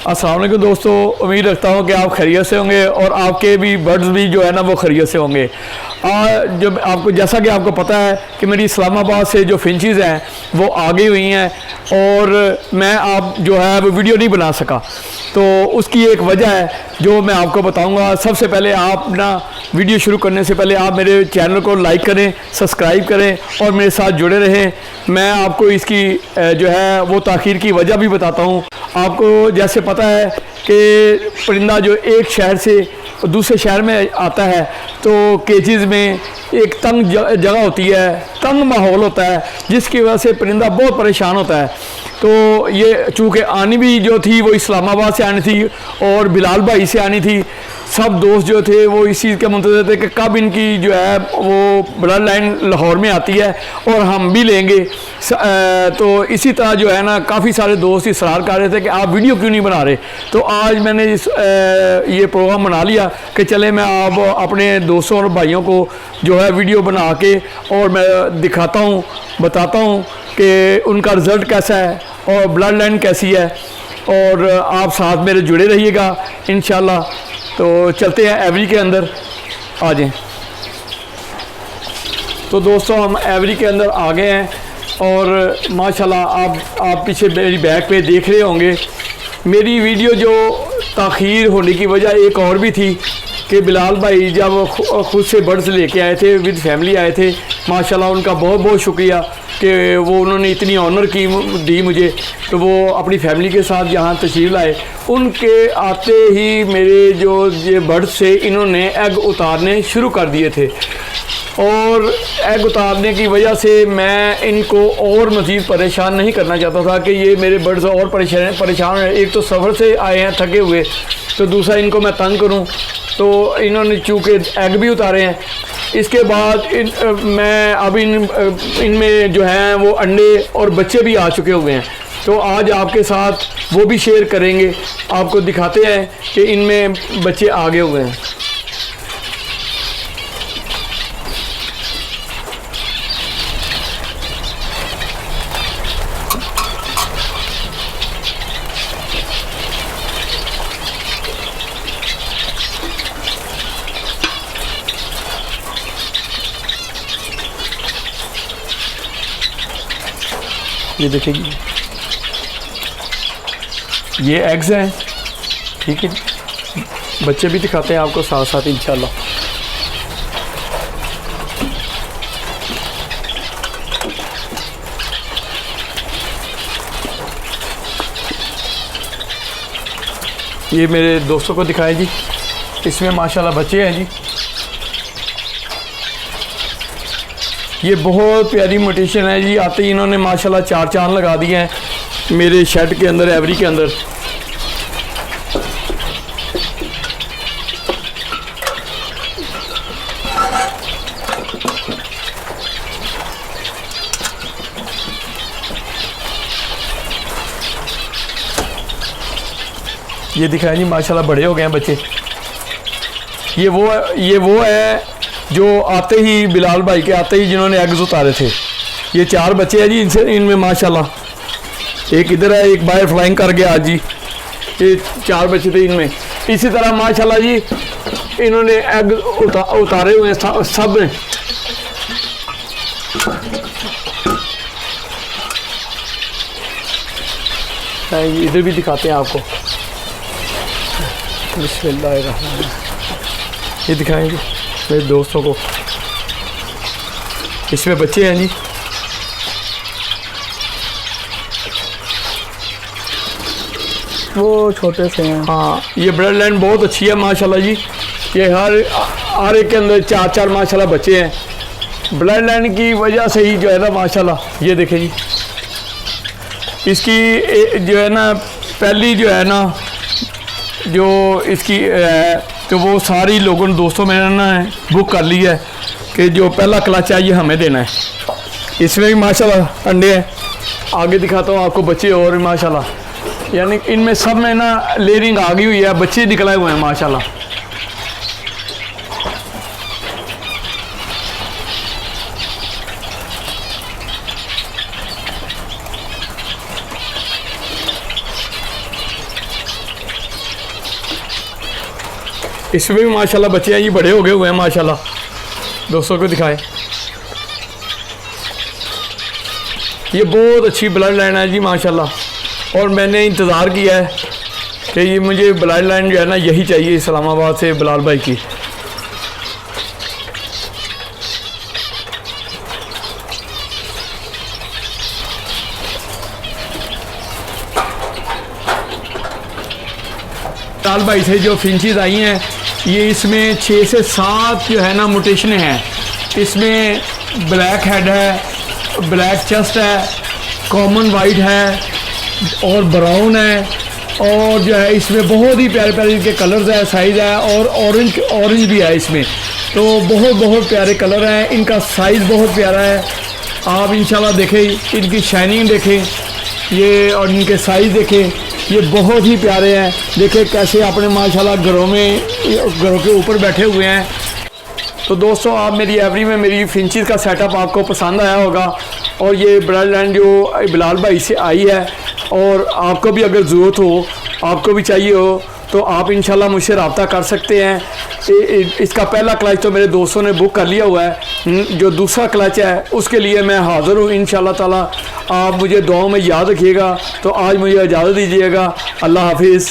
अस्सलाम वालेकुम दोस्तों, उम्मीद रखता हूँ कि आप खैरियत से होंगे और आपके भी बर्ड्स भी जो है ना वो खैरियत से होंगे। जो आपको जैसा कि आपको पता है कि मेरी इस्लामाबाद से जो फिंचेस हैं वो आ गई हुई हैं और मैं आप जो है वो वीडियो नहीं बना सका, तो उसकी एक वजह है जो मैं आपको बताऊंगा। सबसे पहले आप ना वीडियो शुरू करने से पहले आप मेरे चैनल को लाइक करें, सब्सक्राइब करें और मेरे साथ जुड़े रहें। मैं आपको इसकी जो है वो ताख़ीर की वजह भी बताता हूँ। आपको जैसे पता है कि परिंदा जो एक शहर से दूसरे शहर में आता है तो केजेस में एक तंग जगह होती है, तंग माहौल होता है, जिसकी वजह से परिंदा बहुत परेशान होता है। तो ये चूँकि आनी भी जो थी वो इस्लामाबाद से आनी थी और बिलाल भाई से आनी थी। सब दोस्त जो थे वो इस चीज़ के मुंतज़िर थे कि कब इनकी जो है वो ब्लड लाइन लाहौर में आती है और हम भी लेंगे। तो इसी तरह जो है ना काफ़ी सारे दोस्त इसरार कर रहे थे कि आप वीडियो क्यों नहीं बना रहे। तो आज मैंने ये प्रोग्राम बना लिया कि चले मैं आप अपने दोस्तों और भाइयों को जो है वीडियो बना के और मैं दिखाता हूँ, बताता हूँ कि उनका रिज़ल्ट कैसा है और ब्लड लाइन कैसी है, और आप साथ मेरे जुड़े रहिएगा इंशाल्लाह। तो चलते हैं एवरी के अंदर, आ जाएं। तो दोस्तों हम एवरी के अंदर आ गए हैं और माशाल्लाह आप पीछे मेरी बैक पे देख रहे होंगे। मेरी वीडियो जो ताख़ीर होने की वजह एक और भी थी कि बिलाल भाई जब खुद से बर्ड्स लेके आए थे, विद फैमिली आए थे, माशाल्लाह उनका बहुत बहुत शुक्रिया कि वो उन्होंने इतनी ऑनर की दी मुझे। तो वो अपनी फैमिली के साथ यहाँ तशरीफ़ लाए। उनके आते ही मेरे जो ये बर्ड्स थे इन्होंने एग उतारने शुरू कर दिए थे और एग उतारने की वजह से मैं इनको और मज़ीद परेशान नहीं करना चाहता था कि ये मेरे बर्ड्स और परेशान हैं। एक तो सफ़र से आए हैं थके हुए, तो दूसरा इनको मैं तंग करूं। तो इन्होंने चूँकि एग भी उतारे हैं, इसके बाद मैं अब इनमें जो हैं वो अंडे और बच्चे भी आ चुके हुए हैं। तो आज आपके साथ वो भी शेयर करेंगे, आपको दिखाते हैं कि इनमें बच्चे आ गए हुए हैं। ये देखिए, ये एग्स हैं, ठीक है। बच्चे भी दिखाते हैं आपको साथ साथ इंशाल्लाह। ये मेरे दोस्तों को दिखाएं जी, इसमें माशाल्लाह बच्चे हैं जी। ये बहुत प्यारी म्यूटेशन है जी। आते ही इन्होंने माशाल्लाह चार चांद लगा दिए हैं मेरे शेड के अंदर, एवरी के अंदर। ये दिखाएं जी, माशाल्लाह बड़े हो गए हैं बच्चे। ये वो है जो आते ही बिलाल भाई के आते ही जिन्होंने एग्स उतारे थे। ये चार बच्चे हैं जी इनमें माशाल्लाह। एक इधर है, एक बाहर फ्लाइंग कर गया आज जी। ये चार बच्चे थे इनमें। इसी तरह माशाल्लाह जी इन्होंने एग उतारे हुए हैं सब ने। इधर भी दिखाते हैं आपको, बिस्मिल्लाहिर्रहमानिर्रहीम। ये दिखाएंगे मेरे दोस्तों को, इसमें बच्चे हैं जी। वो छोटे से हैं। हाँ, ये ब्लड लाइन बहुत अच्छी है माशाल्लाह जी। ये हर एक के अंदर चार चार माशाल्लाह बच्चे हैं। ब्लड लाइन की वजह से ही जो है ना माशाल्लाह, ये देखें जी, इसकी जो है ना पहली जो है ना जो इसकी है तो वो सारी लोगों ने दोस्तों मैंने ना बुक कर ली है कि जो पहला क्लच है ये हमें देना है। इसमें भी माशाल्लाह अंडे हैं। आगे दिखाता हूँ आपको बच्चे और माशाल्लाह, यानी इनमें सब में ना लेयरिंग आ गई हुई है, बच्चे निकले हुए हैं माशाल्लाह। इसमें भी माशाल्लाह बच्चे हैं, ये बड़े हो गए हुए हैं माशाल्लाह। दोस्तों को दिखाएं, ये बहुत अच्छी ब्लड लाइन है जी माशाल्लाह। और मैंने इंतज़ार किया है कि ये मुझे ब्लड लाइन जो है ना यही चाहिए इस्लामाबाद से बिलाल भाई की। बिलाल भाई से जो फिंचेस आई हैं, ये इसमें 6 से 7 जो है ना म्यूटेशन हैं। इसमें ब्लैक हेड है, ब्लैक चेस्ट है, कॉमन वाइट है और ब्राउन है, और जो है इसमें बहुत ही प्यारे प्यारे इनके कलर्स है, साइज़ है, और ऑरेंज भी है इसमें। तो बहुत प्यारे कलर हैं, इनका साइज़ बहुत प्यारा है। आप इंशाल्लाह देखें, इनकी शाइनिंग देखें ये, और इनके साइज़ देखें, ये बहुत ही प्यारे हैं। देखें कैसे अपने माशाल्लाह घरों के ऊपर बैठे हुए हैं। तो दोस्तों, आप मेरी एवरी में मेरी फिंचेस का सेटअप आपको पसंद आया होगा, और ये ब्लड लाइन जो बिलाल भाई से आई है, और आपको भी अगर ज़रूरत हो, आपको भी चाहिए हो, तो आप इंशाल्लाह मुझसे रब्ता कर सकते हैं। इसका पहला क्लच तो मेरे दोस्तों ने बुक कर लिया हुआ है, जो दूसरा क्लच है उसके लिए मैं हाज़िर हूँ इंशाल्लाह ताला। आप मुझे दुआओं में याद रखिएगा। तो आज मुझे इजाज़त दीजिएगा। अल्लाह हाफिज़।